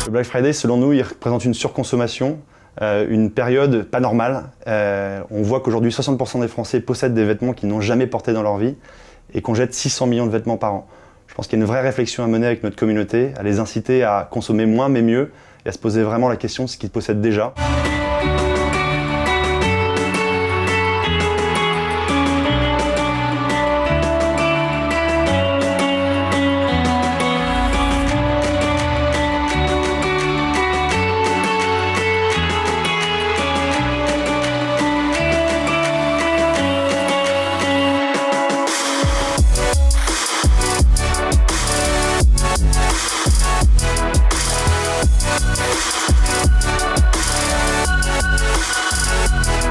Le Black Friday, selon nous, il représente une surconsommation, une période pas normale. On voit qu'aujourd'hui, 60% des Français possèdent des vêtements qu'ils n'ont jamais portés dans leur vie et qu'on jette 600 millions de vêtements par an. Je pense qu'il y a une vraie réflexion à mener avec notre communauté, à les inciter à consommer moins mais mieux et à se poser vraiment la question de ce qu'ils possèdent déjà.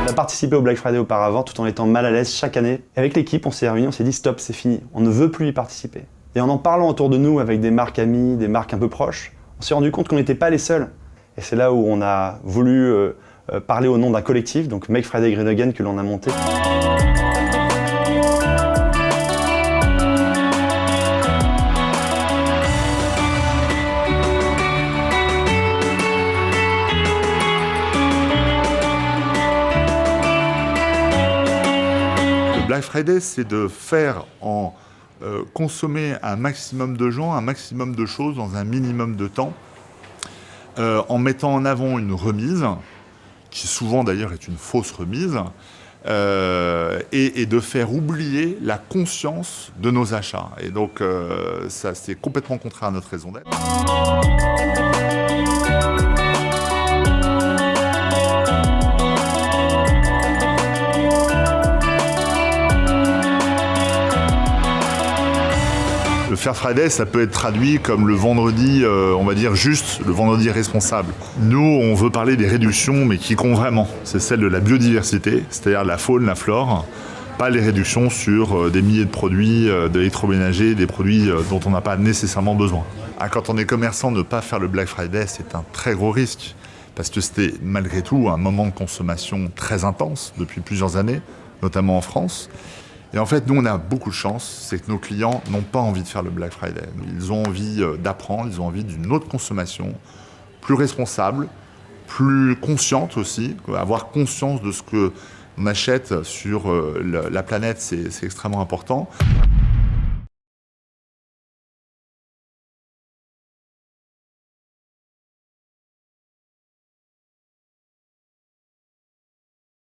On a participé au Black Friday auparavant tout en étant mal à l'aise chaque année. Et avec l'équipe, on s'est réunis, on s'est dit stop, c'est fini, on ne veut plus y participer. Et en parlant autour de nous avec des marques amies, des marques un peu proches, on s'est rendu compte qu'on n'était pas les seuls. Et c'est là où on a voulu parler au nom d'un collectif, donc Make Friday Green Again, que l'on a monté. Black Friday, c'est de faire consommer un maximum de gens, un maximum de choses dans un minimum de temps, en mettant en avant une remise, qui souvent d'ailleurs est une fausse remise, et de faire oublier la conscience de nos achats. Et donc ça, c'est complètement contraire à notre raison d'être. Le Fair Friday, ça peut être traduit comme le vendredi, on va dire juste, le vendredi responsable. Nous, on veut parler des réductions, mais qui comptent vraiment. C'est celle de la biodiversité, c'est-à-dire la faune, la flore. Pas les réductions sur des milliers de produits d'électroménager, des produits dont on n'a pas nécessairement besoin. Quand on est commerçant, ne pas faire le Black Friday, c'est un très gros risque. Parce que c'était malgré tout un moment de consommation très intense depuis plusieurs années, notamment en France. Et en fait, nous, on a beaucoup de chance, c'est que nos clients n'ont pas envie de faire le Black Friday. Ils ont envie d'apprendre, ils ont envie d'une autre consommation, plus responsable, plus consciente aussi. Avoir conscience de ce qu'on achète sur la planète, c'est extrêmement important.